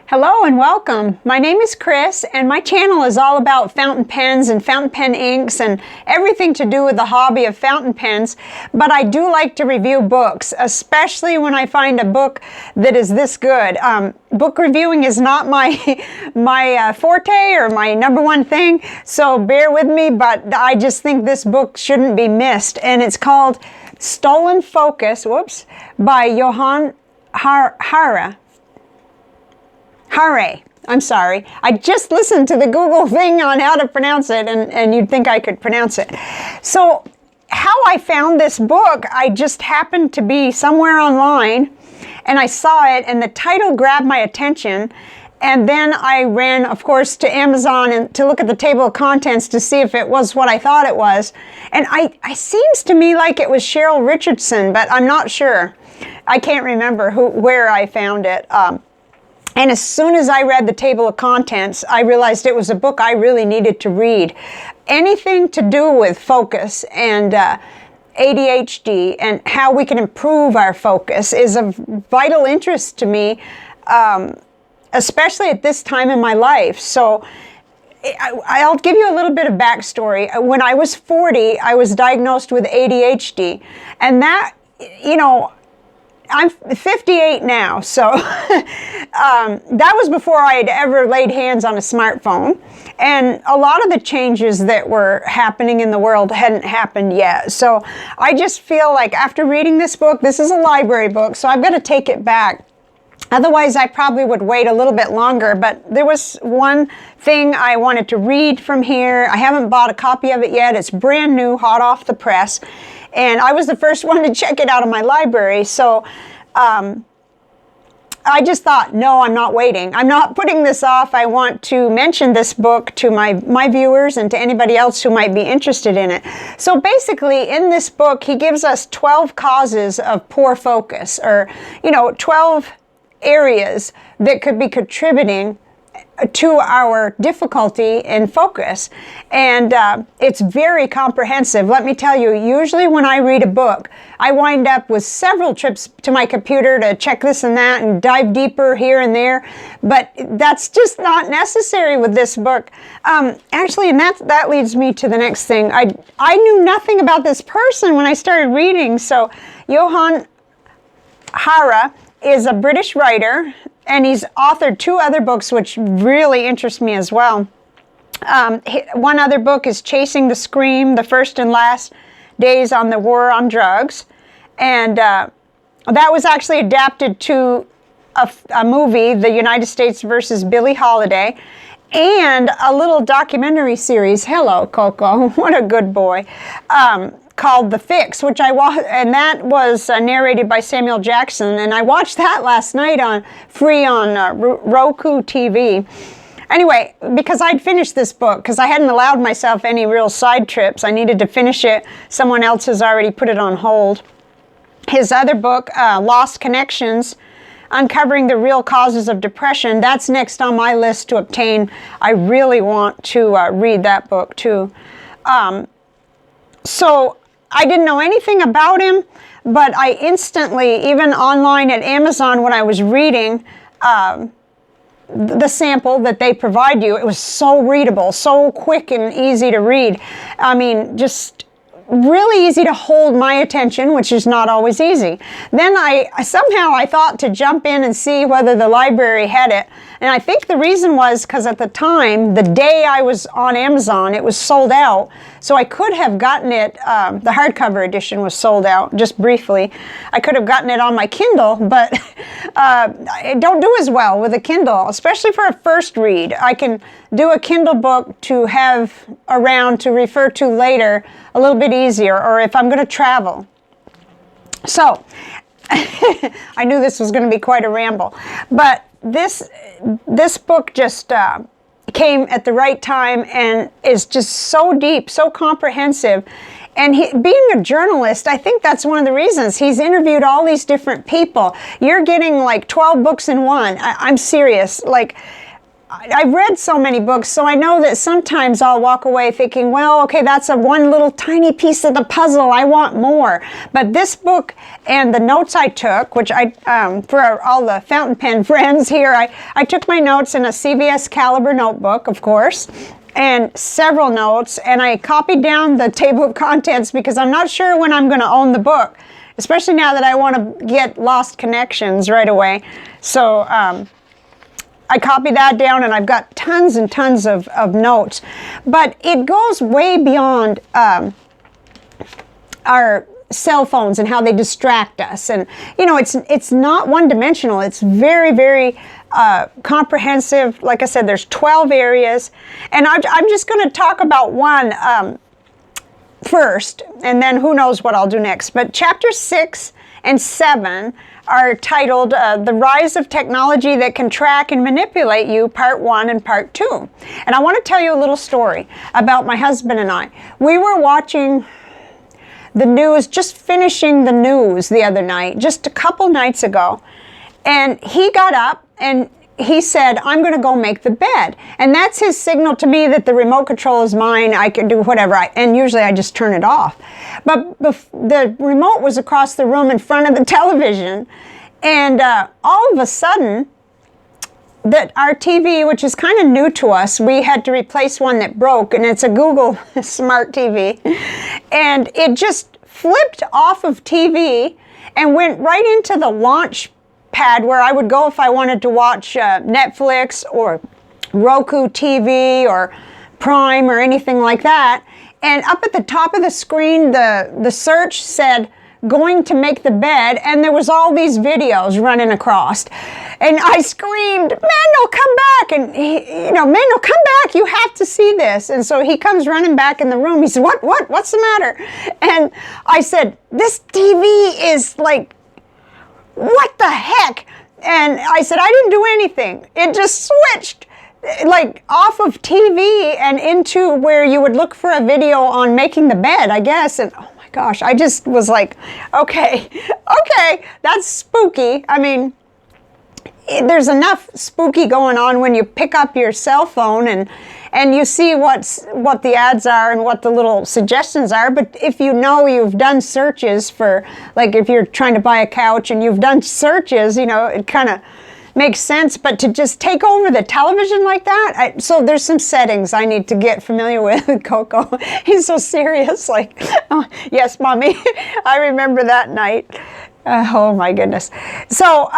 Hello and welcome. My name is Chris and my channel is all about fountain pens and fountain pen inks and everything to do with the hobby of fountain pens. But I do like to review books, especially when I find a book that is this good. Book reviewing is not my forte or my number one thing, so bear with me, but I just think this book shouldn't be missed. And it's called Stolen Focus, by Johann Hari. I'm sorry. I just listened to the Google thing on how to pronounce it, and you'd think I could pronounce it. So how I found this book, I just happened to be somewhere online, and I saw it, and the title grabbed my attention. And then I ran, of course, to Amazon and to look at the table of contents to see if it was what I thought it was. And it seems to me like it was Cheryl Richardson, but I'm not sure. I can't remember where I found it. And as soon as I read the table of contents, I realized it was a book I really needed to read. Anything to do with focus and ADHD and how we can improve our focus is of vital interest to me, especially at this time in my life. So I'll give you a little bit of backstory. When I was 40, I was diagnosed with ADHD. And that, I'm 58 now, so that was before I had ever laid hands on a smartphone. And a lot of the changes that were happening in the world hadn't happened yet. So I just feel like after reading this book, this is a library book, so I've got to take it back. Otherwise, I probably would wait a little bit longer, but there was one thing I wanted to read from here. I haven't bought a copy of it yet. It's brand new, hot off the press. And I was the first one to check it out of my library. So I just thought, no, I'm not waiting. I'm not putting this off. I want to mention this book to my viewers and to anybody else who might be interested in it. So basically, in this book, he gives us 12 causes of poor focus, or, 12 areas that could be contributing to our difficulty in focus. And it's very comprehensive. Let me tell you, usually when I read a book, I wind up with several trips to my computer to check this and that and dive deeper here and there. But that's just not necessary with this book. Actually, and that leads me to the next thing. I knew nothing about this person when I started reading. So Johann Hari is a British writer, and he's authored 2 other books which really interest me as well. One other book is Chasing the Scream, the first and last days on the war on drugs. And that was actually adapted to a movie, The United States versus Billie Holiday, and a little documentary series, hello, Coco, what a good boy, called The Fix, which I watched, and that was narrated by Samuel Jackson, and I watched that last night free on Roku TV. Anyway, because I'd finished this book, because I hadn't allowed myself any real side trips, I needed to finish it. Someone else has already put it on hold. His other book, Lost Connections, Uncovering the Real Causes of Depression, that's next on my list to obtain. I really want to read that book too. So I didn't know anything about him, but I instantly, even online at Amazon when I was reading the sample that they provide you, it was so readable, so quick and easy to read. I mean, just really easy to hold my attention, which is not always easy. Then I thought to jump in and see whether the library had it. And I think the reason was because at the time, the day I was on Amazon, it was sold out. So I could have gotten it, the hardcover edition was sold out, just briefly. I could have gotten it on my Kindle, but I don't do as well with a Kindle, especially for a first read. I can do a Kindle book to have around to refer to later a little bit easier, or if I'm going to travel. So I knew this was going to be quite a ramble, but this book just came at the right time and is just so deep, so comprehensive. And being a journalist, I think that's one of the reasons. He's interviewed all these different people. You're getting like 12 books in one. I'm serious. Like, I've read so many books, so I know that sometimes I'll walk away thinking, well, okay, that's a one little tiny piece of the puzzle. I want more. But this book and the notes I took, which for all the fountain pen friends here, I took my notes in a CVS caliber notebook, of course, and several notes, and I copied down the table of contents because I'm not sure when I'm going to own the book, especially now that I want to get lost connections right away. So, I copied that down, and I've got tons and tons of notes. But it goes way beyond our cell phones and how they distract us. And, you know, it's not one-dimensional. It's very, very comprehensive. Like I said, there's 12 areas. And I'm just going to talk about one first, and then who knows what I'll do next. But chapter 6 and 7 are titled The Rise of Technology That Can Track and Manipulate You, Part 1 and Part 2. And I want to tell you a little story about my husband and I. We were watching the news, just finishing the news the other night, just a couple nights ago. And he got up and he said, I'm going to go make the bed. And that's his signal to me that the remote control is mine. I can do whatever. And usually I just turn it off. But the remote was across the room in front of the television. And all of a sudden, that our TV, which is kind of new to us, we had to replace one that broke. And it's a Google Smart TV. And it just flipped off of TV and went right into the launch pad where I would go if I wanted to watch Netflix or Roku TV or Prime or anything like that. And up at the top of the screen, the search said, going to make the bed, and there was all these videos running across. And I screamed, Mendel, come back! And he, Mendel, come back! You have to see this. And so he comes running back in the room. He said, what's the matter? And I said, this TV is like, what the heck? And I said, I didn't do anything. It just switched like off of TV and into where you would look for a video on making the bed, I guess. And oh my gosh, I just was like, okay, that's spooky. I mean, there's enough spooky going on when you pick up your cell phone and you see what the ads are and what the little suggestions are. But if you know you've done searches for, like if you're trying to buy a couch and you've done searches, it kind of makes sense. But to just take over the television like that, so there's some settings I need to get familiar with. Coco, he's so serious, like, oh, yes, Mommy, I remember that night. Oh my goodness. So,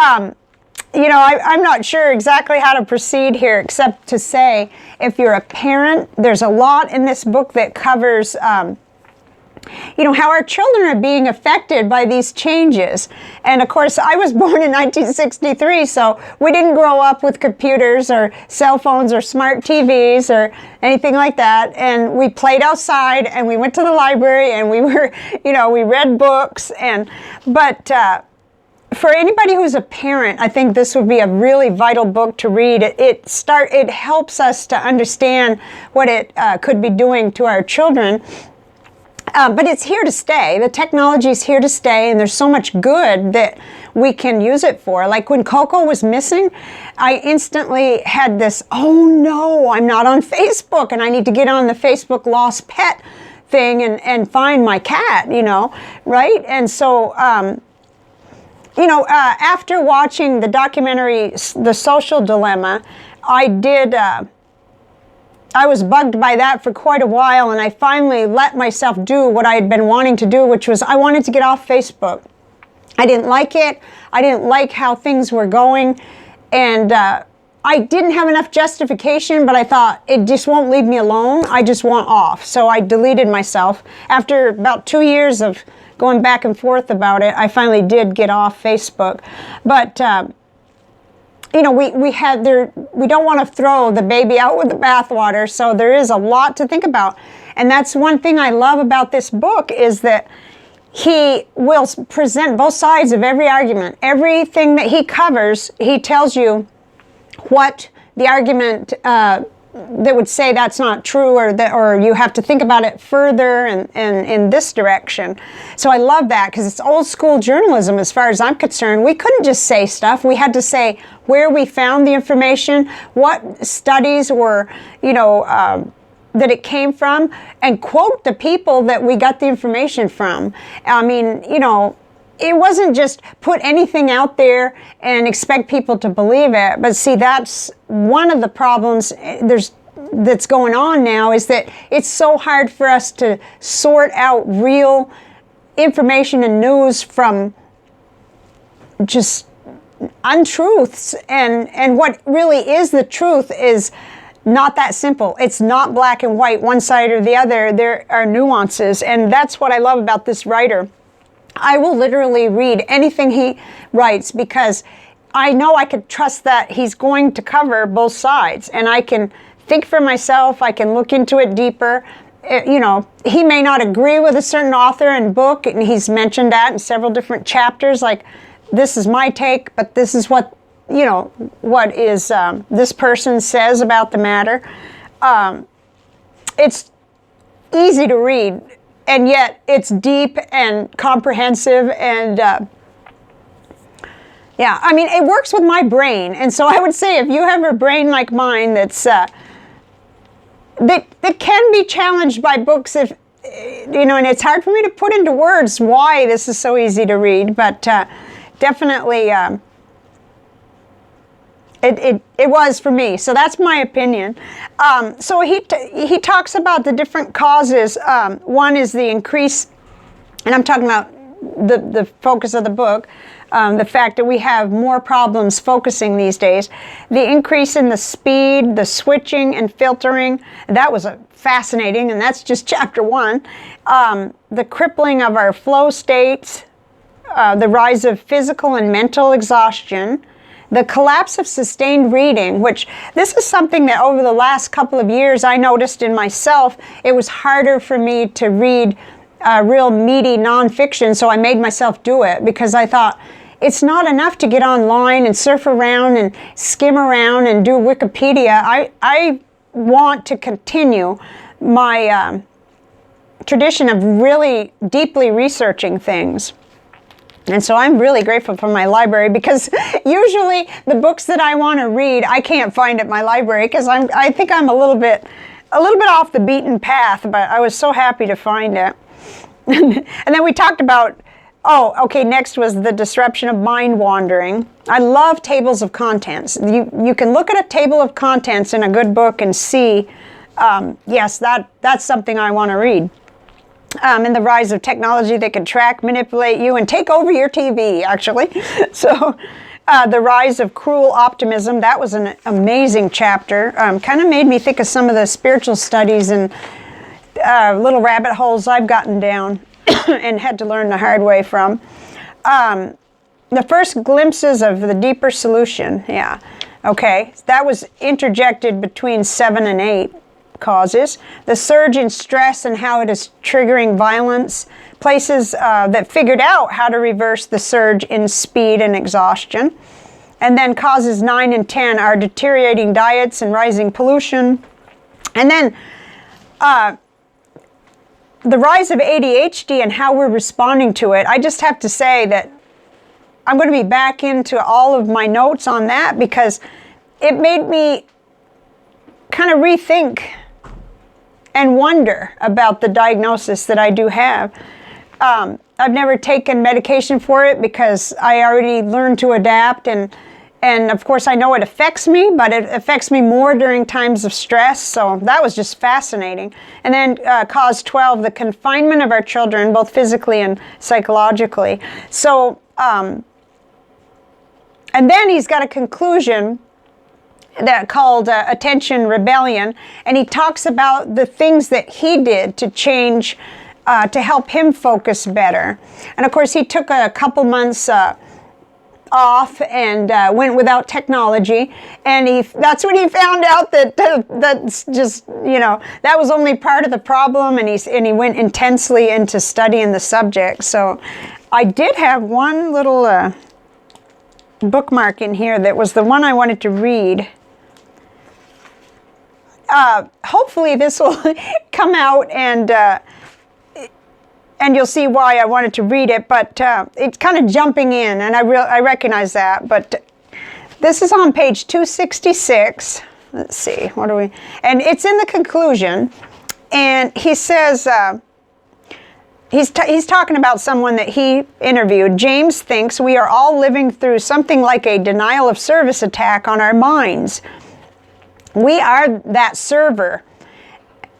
I'm not sure exactly how to proceed here, except to say, if you're a parent, there's a lot in this book that covers, how our children are being affected by these changes. And of course, I was born in 1963, so we didn't grow up with computers or cell phones or smart TVs or anything like that. And we played outside and we went to the library and we were, we read books. But for anybody who's a parent, I think this would be a really vital book to read. It helps us to understand what it could be doing to our children. But it's here to stay. The technology is here to stay, and there's so much good that we can use it for. Like when Coco was missing, I instantly had this, oh no, I'm not on Facebook, and I need to get on the Facebook lost pet thing and find my cat, right? And so, after watching the documentary, The Social Dilemma, I was bugged by that for quite a while, and I finally let myself do what I had been wanting to do, which was I wanted to get off Facebook. I didn't like it. I didn't like how things were going, and I didn't have enough justification, but I thought it just won't leave me alone. I just want off. So I deleted myself. After about 2 years of going back and forth about it, I finally did get off Facebook. But we don't want to throw the baby out with the bathwater, so there is a lot to think about. And that's one thing I love about this book, is that he will present both sides of every argument. Everything that he covers, he tells you what the argument that would say that's not true, or you have to think about it further and in this direction. So I love that, because it's old school journalism as far as I'm concerned. We couldn't just say stuff. We had to say where we found the information, what studies were, that it came from, and quote the people that we got the information from. I mean, it wasn't just put anything out there and expect people to believe it. But see, that's one of the problems that's going on now, is that it's so hard for us to sort out real information and news from just untruths. And what really is the truth is not that simple. It's not black and white, one side or the other. There are nuances, and that's what I love about this writer. I will literally read anything he writes, because I know I could trust that he's going to cover both sides, and I can think for myself. I can look into it deeper. He may not agree with a certain author and book, and he's mentioned that in several different chapters, like, this is my take, but this is what this person says about the matter. It's easy to read, and yet it's deep and comprehensive, and it works with my brain. And so I would say, if you have a brain like mine that's that can be challenged by books, and it's hard for me to put into words why this is so easy to read, but definitely it was for me. So that's my opinion. So he talks about the different causes. One is the increase, and I'm talking about the focus of the book, the fact that we have more problems focusing these days. The increase in the speed, the switching and filtering, that was fascinating, and that's just chapter 1. The crippling of our flow states, the rise of physical and mental exhaustion, the collapse of sustained reading, which this is something that over the last couple of years I noticed in myself. It was harder for me to read real meaty nonfiction, so I made myself do it, because I thought it's not enough to get online and surf around and skim around and do Wikipedia. I want to continue my tradition of really deeply researching things. And so I'm really grateful for my library, because usually the books that I want to read, I can't find at my library, because I think I'm a little bit off the beaten path, but I was so happy to find it. And then we talked about, next was the disruption of mind wandering. I love tables of contents. You can look at a table of contents in a good book and see, yes, that's something I want to read. And the rise of technology that can track, manipulate you, and take over your TV, actually. So the rise of cruel optimism, that was an amazing chapter. Kind of made me think of some of the spiritual studies and little rabbit holes I've gotten down and had to learn the hard way from. The first glimpses of the deeper solution, that was interjected between 7 and 8. Causes, the surge in stress and how it is triggering violence, places that figured out how to reverse the surge in speed and exhaustion. And then causes 9 and 10 are deteriorating diets and rising pollution. And then the rise of ADHD and how we're responding to it. I just have to say that I'm going to be back into all of my notes on that, because it made me kind of rethink and wonder about the diagnosis that I do have. I've never taken medication for it, because I already learned to adapt, and of course I know it affects me, but it affects me more during times of stress, so that was just fascinating. And then cause 12, the confinement of our children, both physically and psychologically. So, and then he's got a conclusion that called Attention Rebellion, and he talks about the things that he did to change, to help him focus better. And of course he took a couple months off and went without technology, and that's when he found out that's just, that was only part of the problem, and he went intensely into studying the subject. So I did have one little bookmark in here that was the one I wanted to read. hopefully this will come out and you'll see why I wanted to read it, but it's kind of jumping in, and I recognize that. But this is on page 266. Let's see, what do we... And it's in the conclusion, and he says... He's talking about someone that he interviewed. James thinks we are all living through something like a denial of service attack on our minds. We are that server.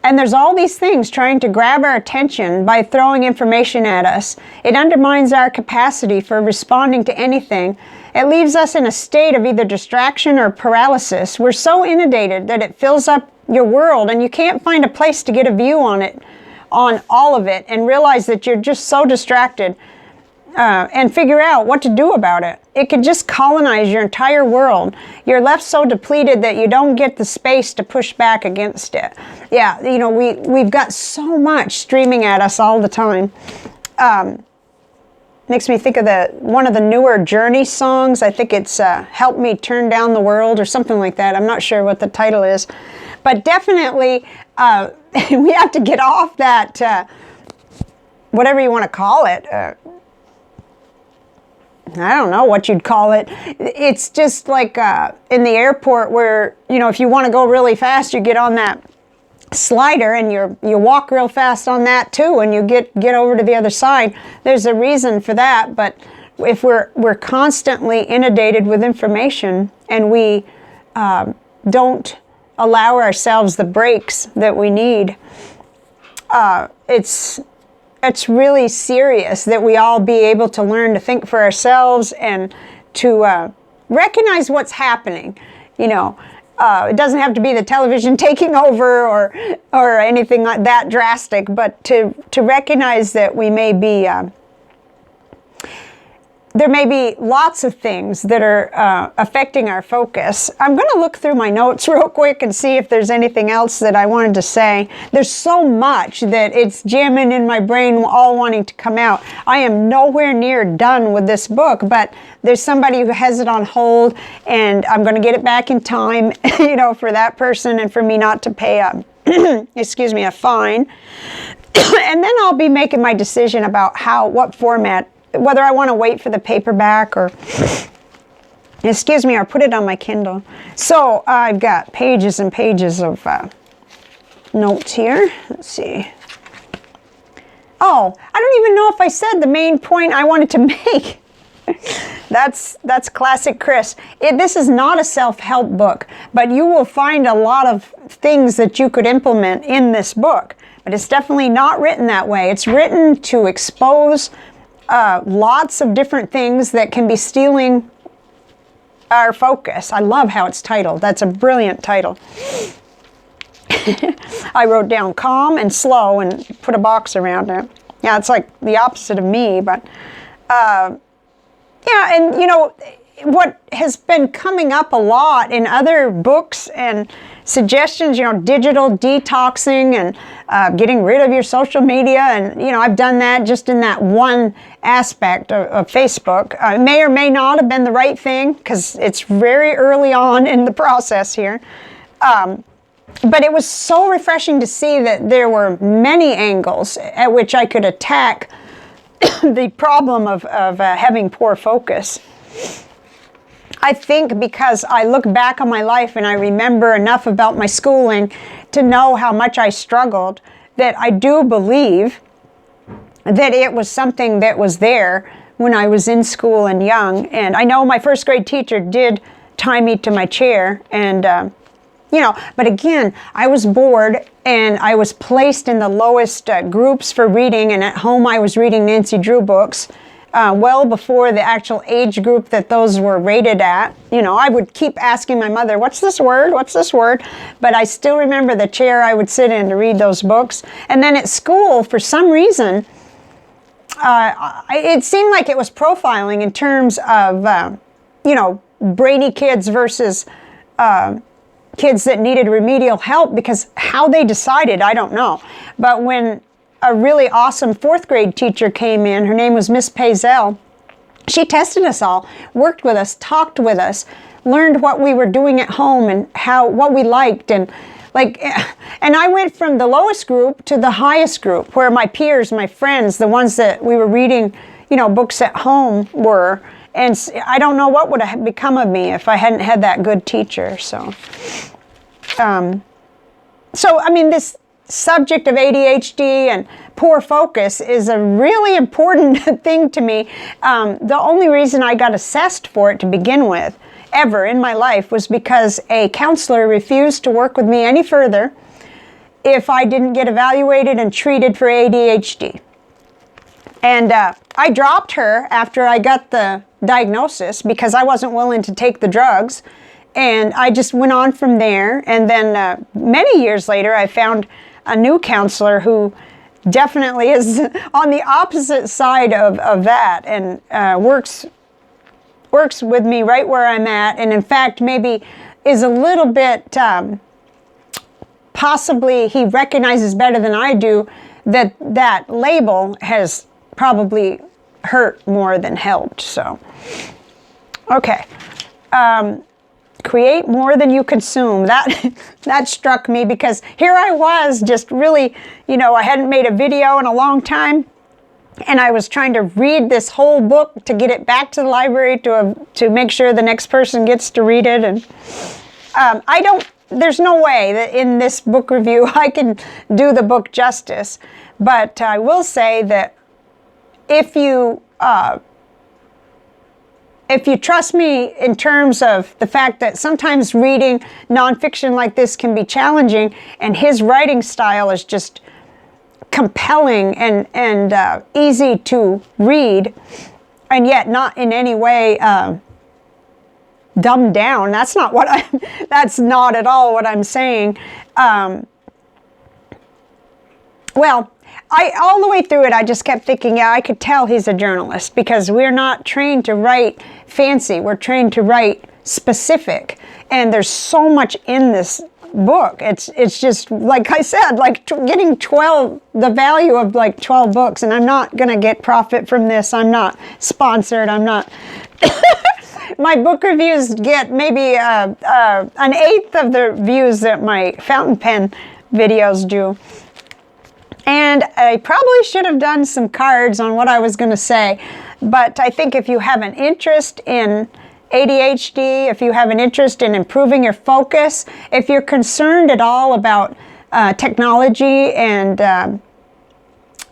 And there's all these things trying to grab our attention by throwing information at us. It undermines our capacity for responding to anything. It leaves us in a state of either distraction or paralysis. We're so inundated that it fills up your world, and you can't find a place to get a view on it, on all of it, and realize that you're just so distracted and figure out what to do about it. It could just colonize your entire world. You're left so depleted that you don't get the space to push back against it. Yeah, you know, we've got so much streaming at us all the time. Makes me think of one of the newer Journey songs. I think it's Help Me Turn Down the World or something like that. I'm not sure what the title is. But definitely, we have to get off that, whatever you want to call it. I don't know what you'd call it. It's just like in the airport where, you know, if you want to go really fast, you get on that slider and you walk real fast on that too, and you get over to the other side. There's a reason for that, but if we're constantly inundated with information and we don't allow ourselves the breaks that we need, it's really serious that we all be able to learn to think for ourselves and to recognize what's happening. You know, it doesn't have to be the television taking over or anything like that drastic, but to recognize that we may be there may be lots of things that are affecting our focus. I'm going to look through my notes real quick and see if there's anything else that I wanted to say. There's so much that it's jamming in my brain, all wanting to come out. I am nowhere near done with this book, but there's somebody who has it on hold, and I'm going to get it back in time, you know, for that person and for me not to pay a, a fine. And then I'll be making my decision about what format, whether I want to wait for the paperback or, or put it on my Kindle. So I've got pages and pages of notes here. Let's see. Oh, I don't even know if I said the main point I wanted to make. That's classic Chris. This is not a self-help book, but you will find a lot of things that you could implement in this book. But it's definitely not written that way. It's written to expose lots of different things that can be stealing our focus. I love how it's titled. That's a brilliant title. I wrote down calm and slow and put a box around it. Yeah, it's like the opposite of me, but yeah, and you know, what has been coming up a lot in other books and suggestions, you know, digital detoxing and getting rid of your social media. And, you know, I've done that just in that one aspect of Facebook. It may or may not have been the right thing because it's very early on in the process here. But it was so refreshing to see that there were many angles at which I could attack the problem of having poor focus. I think because I look back on my life and I remember enough about my schooling to know how much I struggled, that I do believe that it was something that was there when I was in school and young. And I know my first grade teacher did tie me to my chair and, you know, but again, I was bored and I was placed in the lowest groups for reading, and at home I was reading Nancy Drew books. Well before the actual age group that those were rated at. You know, I would keep asking my mother, what's this word? What's this word? But I still remember the chair I would sit in to read those books. And then at school, for some reason, it seemed like it was profiling in terms of, you know, brainy kids versus kids that needed remedial help, because how they decided, I don't know. But when a really awesome fourth grade teacher came in, her name was Miss Pazel. She tested us all, worked with us, talked with us, learned what we were doing at home and what we liked and Like, and I went from the lowest group to the highest group, where my peers, my friends, the ones that we were reading, books at home were. And I don't know what would have become of me if I hadn't had that good teacher. So, this subject of ADHD and poor focus is a really important thing to me. The only reason I got assessed for it to begin with, ever in my life, was because a counselor refused to work with me any further if I didn't get evaluated and treated for ADHD. And I dropped her after I got the diagnosis because I wasn't willing to take the drugs. And I just went on from there. And then many years later, I found a new counselor who definitely is on the opposite side of that, and works with me right where I'm at. And in fact, maybe is a little bit, possibly he recognizes better than I do that label has probably hurt more than helped. So, okay. Create more than you consume. That struck me because here I was just really, I hadn't made a video in a long time, and I was trying to read this whole book to get it back to the library to make sure the next person gets to read it. And there's no way that in this book review I can do the book justice, but I will say that if you trust me in terms of the fact that sometimes reading nonfiction like this can be challenging, and his writing style is just compelling and easy to read, and yet not in any way dumbed down. That's not at all what I'm saying. All the way through it, I just kept thinking, I could tell he's a journalist, because we're not trained to write fancy. We're trained to write specific. And there's so much in this book. It's just, like I said, like getting the value of like 12 books. And I'm not going to get profit from this. I'm not sponsored. I'm not. My book reviews get maybe an eighth of the views that my fountain pen videos do. And I probably should have done some cards on what I was going to say, but I think if you have an interest in ADHD, if you have an interest in improving your focus, if you're concerned at all about technology and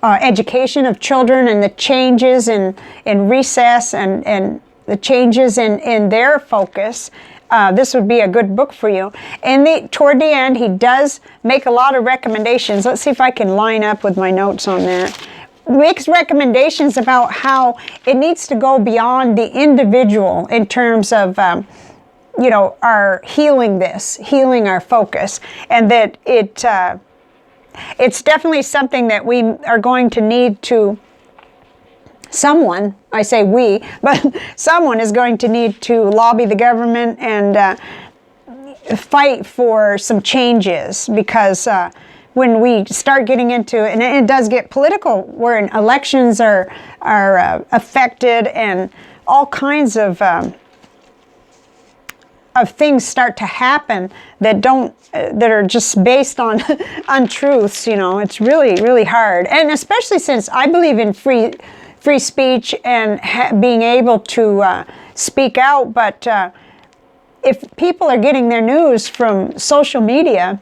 education of children and the changes in recess and the changes in their focus, this would be a good book for you. And toward the end, he does make a lot of recommendations. Let's see if I can line up with my notes on that. Makes recommendations about how it needs to go beyond the individual in terms of, our healing our focus, and that it's definitely something that we are going to need to. Someone, I say we, but someone is going to need to lobby the government and fight for some changes, because when we start getting into, and it does get political, where elections are affected, and all kinds of things start to happen that are just based on untruths. It's really, really hard, and especially since I believe in free speech and being able to speak out. But if people are getting their news from social media,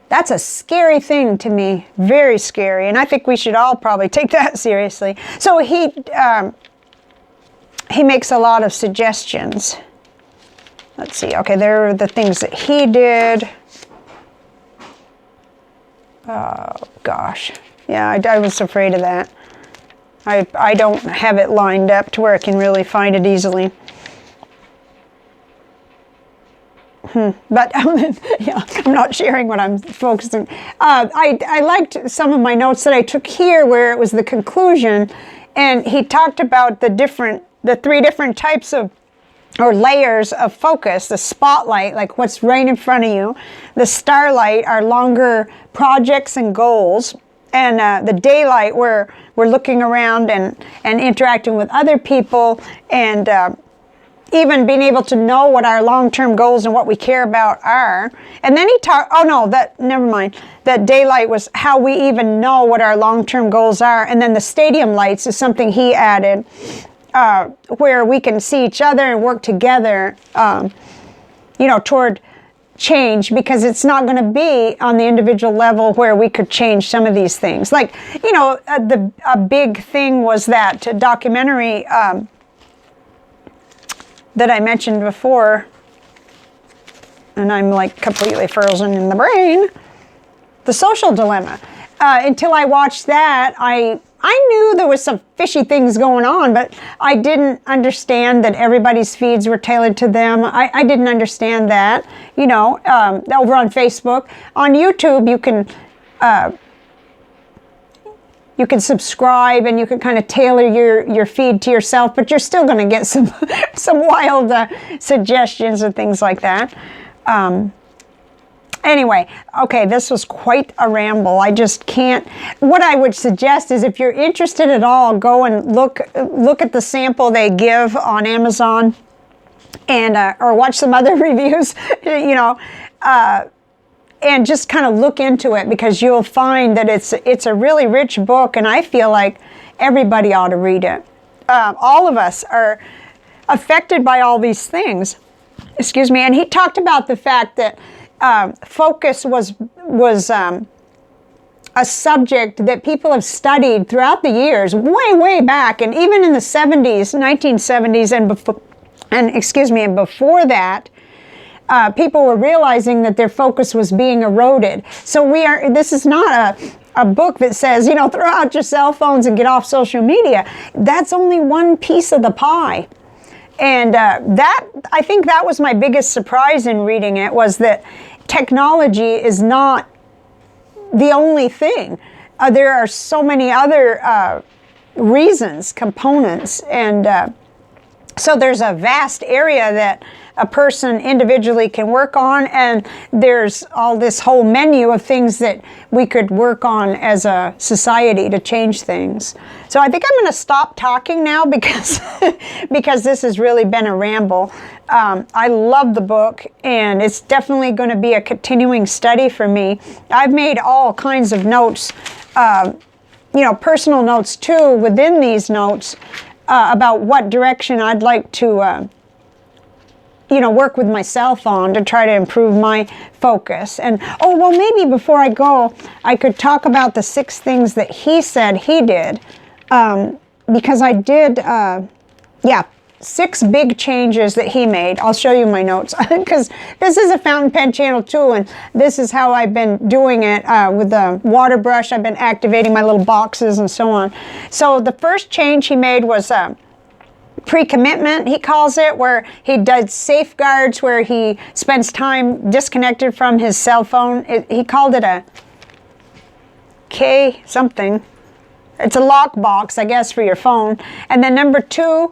that's a scary thing to me, very scary. And I think we should all probably take that seriously. So he makes a lot of suggestions. Let's see. Okay, there are the things that he did. Oh, gosh. Yeah, I was afraid of that. I don't have it lined up to where I can really find it easily. But yeah, I'm not sharing what I'm focusing. I liked some of my notes that I took here, where it was the conclusion, and he talked about the three different types of, or layers of focus. The spotlight, like what's right in front of you. The starlight are longer projects and goals. And the daylight, where we're looking around and interacting with other people, and even being able to know what our long-term goals and what we care about are. And then he talked, never mind. That daylight was how we even know what our long-term goals are. And then the stadium lights is something he added, where we can see each other and work together, toward change, because it's not going to be on the individual level where we could change some of these things. Like, a big thing was that documentary that I mentioned before, and I'm like completely frozen in the brain, The Social Dilemma. Until I watched that, I knew there was some fishy things going on, but I didn't understand that everybody's feeds were tailored to them. I didn't understand that, over on Facebook. On YouTube, you can subscribe and you can kind of tailor your feed to yourself, but you're still going to get some wild suggestions and things like that. Anyway, okay, this was quite a ramble. I just can't. What I would suggest is, if you're interested at all, go and look at the sample they give on Amazon, and or watch some other reviews, and just kind of look into it, because you'll find that it's a really rich book, and I feel like everybody ought to read it. All of us are affected by all these things. Excuse me. And he talked about the fact that focus was a subject that people have studied throughout the years, way back, and even in the 70s, 1970s, and before that. People were realizing that their focus was being eroded. So this is not a book that says, throw out your cell phones and get off social media. That's only one piece of the pie. And I think that was my biggest surprise in reading it, was that technology is not the only thing. There are so many other reasons, components, and so there's a vast area that a person individually can work on, and there's all this whole menu of things that we could work on as a society to change things. So I think I'm going to stop talking now, because this has really been a ramble. I love the book, and it's definitely going to be a continuing study for me. I've made all kinds of notes, personal notes too, within these notes, about what direction I'd like to work with myself on to try to improve my focus. And, maybe before I go, I could talk about the 6 things that he said he did, because I did, 6 big changes that he made. I'll show you my notes, because this is a fountain pen channel too, and this is how I've been doing it with the water brush. I've been activating my little boxes and so on. So the first change he made was pre-commitment, he calls it, where he does safeguards, where he spends time disconnected from his cell phone. He called it a K something. It's a lock box, I guess, for your phone. And then number 2,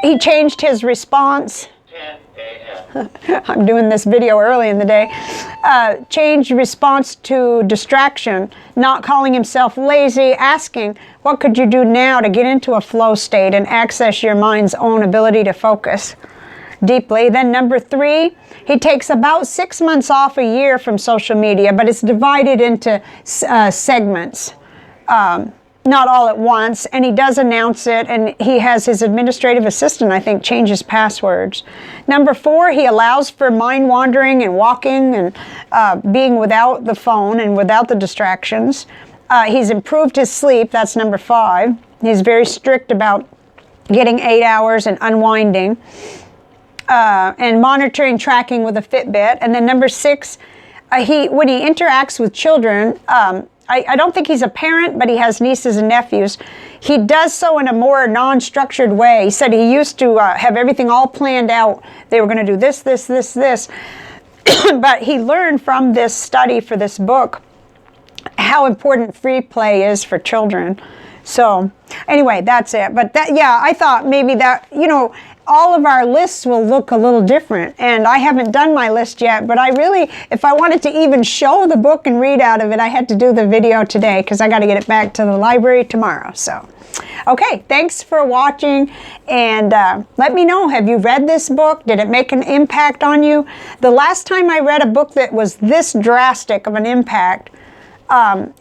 he changed his response. 10 a.m. I'm doing this video early in the day. Changed response to distraction, not calling himself lazy, asking, what could you do now to get into a flow state and access your mind's own ability to focus deeply? Then number 3, he takes about 6 months off a year from social media, but it's divided into segments. Not all at once, and he does announce it, and he has his administrative assistant, I think, change his passwords. Number 4, he allows for mind wandering and walking and being without the phone and without the distractions. He's improved his sleep, that's number 5. He's very strict about getting 8 hours and unwinding, and monitoring, tracking with a Fitbit. And then number 6, when he interacts with children, I don't think he's a parent, but he has nieces and nephews. He does so in a more non-structured way. He said he used to have everything all planned out. They were going to do this, this, this, this. But he learned from this study for this book how important free play is for children. So anyway, that's it. But that, yeah, I thought maybe that, you know, all of our lists will look a little different. And I haven't done my list yet, but I really, if I wanted to even show the book and read out of it, I had to do the video today because I got to get it back to the library tomorrow. So, okay, thanks for watching. And let me know, have you read this book? Did it make an impact on you? The last time I read a book that was this drastic of an impact,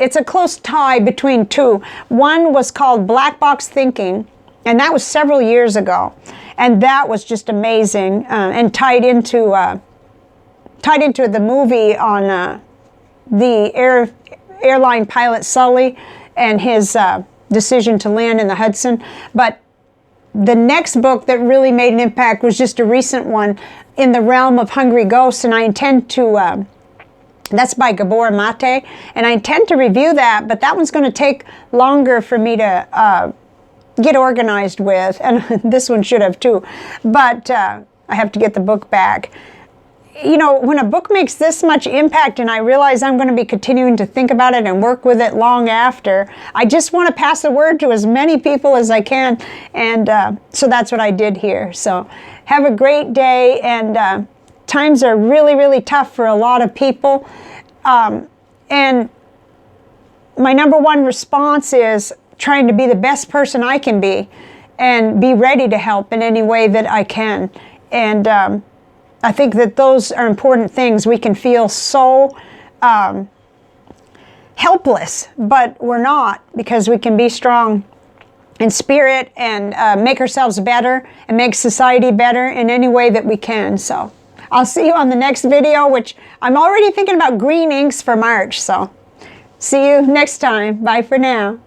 it's a close tie between two. One was called Black Box Thinking, and that was several years ago. And that was just amazing, and tied into the movie on the airline pilot Sully and his decision to land in the Hudson. But the next book that really made an impact was just a recent one, In the Realm of Hungry Ghosts, and I intend to, that's by Gabor Mate, and I intend to review that, but that one's going to take longer for me to get organized with, and this one should have too, but I have to get the book back. You know, when a book makes this much impact and I realize I'm going to be continuing to think about it and work with it long after, I just want to pass the word to as many people as I can, and so that's what I did here. So have a great day, and times are really, really tough for a lot of people, and my number one response is trying to be the best person I can be and be ready to help in any way that I can. And I think that those are important things. We can feel so helpless, but we're not, because we can be strong in spirit and make ourselves better and make society better in any way that we can. So I'll see you on the next video, which I'm already thinking about green inks for March. So see you next time. Bye for now.